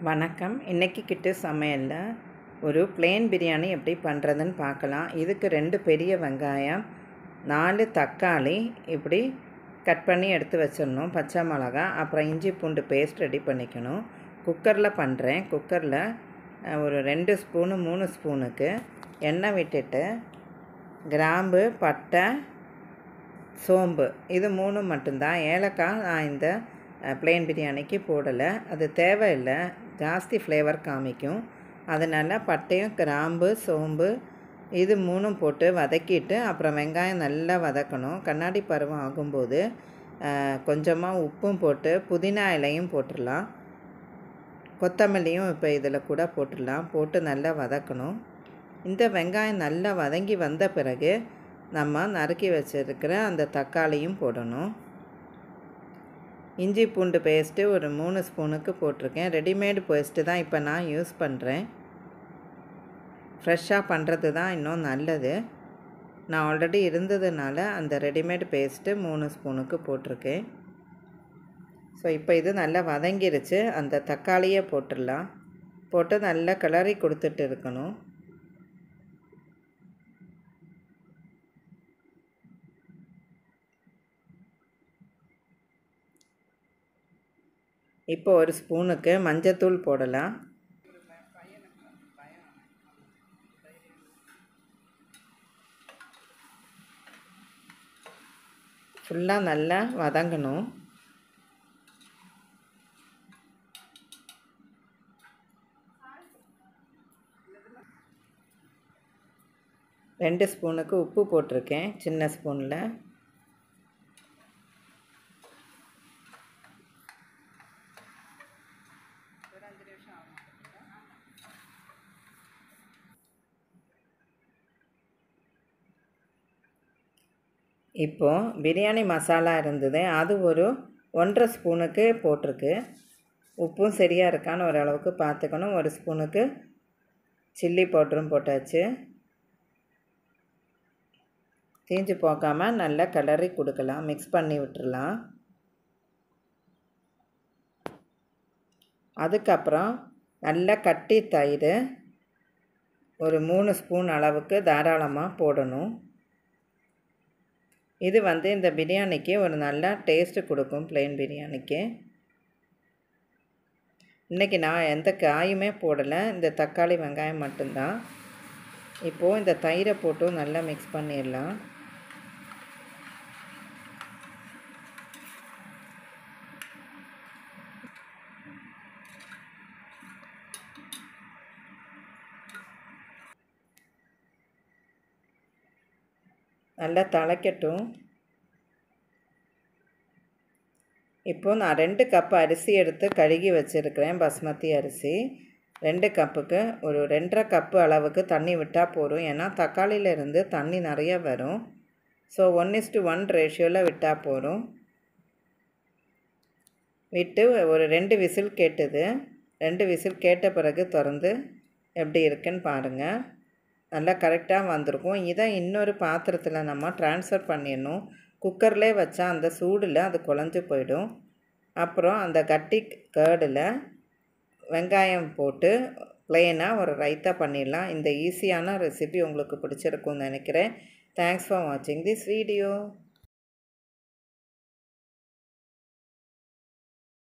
வணக்கம். இன்றைக்கி கிட்டு சமையலில் ஒரு பிளேன் பிரியாணி எப்படி பண்ணுறதுன்னு பார்க்கலாம். இதுக்கு 2 பெரிய வெங்காயம், 4 தக்காளி இப்படி கட் பண்ணி எடுத்து வச்சிடணும். பச்சை மிளகா, அப்புறம் இஞ்சி பூண்டு பேஸ்ட் ரெடி பண்ணிக்கணும். குக்கரில் பண்ணுறேன். குக்கரில் ஒரு 2 ஸ்பூனு 3 ஸ்பூனுக்கு எண்ணெய் விட்டுட்டு கிராம்பு, பட்டை, சோம்பு இது 3 மட்டும்தான். ஏலக்காய் நான் இந்த பிளேன் பிரியாணிக்கு போடலை, அது தேவையில்லை, ஜாஸ்தி ஃப்ளேவர் காமிக்கும். அதனால் பட்டையும் கிராம்பு சோம்பு இது 3 போட்டு வதக்கிட்டு அப்புறம் வெங்காயம் நல்லா வதக்கணும். கண்ணாடி பருவம் ஆகும்போது கொஞ்சமாக உப்பும் போட்டு புதினா இலையும் போட்டுடலாம், கொத்தமல்லியும் இப்போ இதில் கூட போட்டுடலாம். போட்டு நல்லா வதக்கணும். இந்த வெங்காயம் நல்லா வதங்கி வந்த பிறகு நம்ம நறுக்கி வச்சுருக்கிற அந்த தக்காளியும் போடணும். இஞ்சி பூண்டு பேஸ்ட்டு ஒரு 3 ஸ்பூனுக்கு போட்டிருக்கேன். ரெடிமேடு பேஸ்ட்டு தான் இப்போ நான் யூஸ் பண்ணுறேன். ஃப்ரெஷ்ஷாக பண்ணுறது தான் இன்னும் நல்லது. நான் ஆல்ரெடி இருந்ததுனால அந்த ரெடிமேடு பேஸ்ட்டு 3 ஸ்பூனுக்கு போட்டிருக்கேன். ஸோ இப்போ இது நல்லா வதங்கிருச்சு. அந்த தக்காளியை போட்டுடலாம். போட்டு நல்லா கிளறி கொடுத்துட்டு இருக்கணும். இப்போ ஒரு ஸ்பூனுக்கு மஞ்சத்தூள் போடலாம். ஃபுல்லாக நல்லா வதங்கணும். ரெண்டு ஸ்பூனுக்கு உப்பு போட்டிருக்கேன், சின்ன ஸ்பூனில். இப்போது பிரியாணி மசாலா இருந்தது, அது ஒரு 1.5 ஸ்பூனுக்கு போட்டிருக்கு. உப்பும் சரியாக இருக்கான்னு ஓரளவுக்கு பார்த்துக்கணும். 1 ஸ்பூனுக்கு சில்லி பவுடரும் போட்டாச்சு. தீஞ்சு போக்காமல் நல்லா கிளறி கொடுக்கலாம், மிக்ஸ் பண்ணி விட்டுறலாம். அதுக்கப்புறம் நல்லா கட்டி தயிர் ஒரு 3 ஸ்பூன் அளவுக்கு தாராளமாக போடணும். இது இந்த பிரியாணிக்கு ஒரு நல்ல டேஸ்ட்டு கொடுக்கும். பிளேன் பிரியாணிக்கு இன்றைக்கி நான் எந்த காயுமே போடலை, இந்த தக்காளி வெங்காயம் மட்டும்தான். இப்போது இந்த தயிரை போட்டு நல்லா மிக்ஸ் பண்ணிடலாம். நல்லா திளைக்கட்டும். இப்போது நான் 2 கப்பு அரிசி எடுத்து கழுகி வச்சுருக்கிறேன், பாஸ்மதி அரிசி. 2 கப்புக்கு ஒரு 2.5 கப்பு அளவுக்கு தண்ணி விட்டால் போதும். ஏன்னா தக்காளியிலேருந்து தண்ணி நிறைய வரும். ஸோ 1:1 ரேஷியோவில் விட்டால் போதும். விட்டு ஒரு 2 விசில் கேட்டுது. 2 விசில் கேட்ட பிறகு திறந்து எப்படி இருக்குன்னு பாருங்கள். நல்லா கரெக்டாக வந்திருக்கும். இதை இன்னொரு பாத்திரத்தில் நம்ம ட்ரான்ஸ்ஃபர் பண்ணிடணும். குக்கர்லேயே வச்சா அந்த சூடில் அது குழஞ்சி போயிடும். அப்புறம் அந்த கட்டி கேர்டில் வெங்காயம் போட்டு ப்ளெயினாக ஒரு ரைத்தா பண்ணிடலாம். இந்த ஈஸியான ரெசிபி உங்களுக்கு பிடிச்சிருக்கும்னு நினைக்கிறேன். தேங்க்ஸ் ஃபார் வாட்சிங் திஸ் வீடியோ.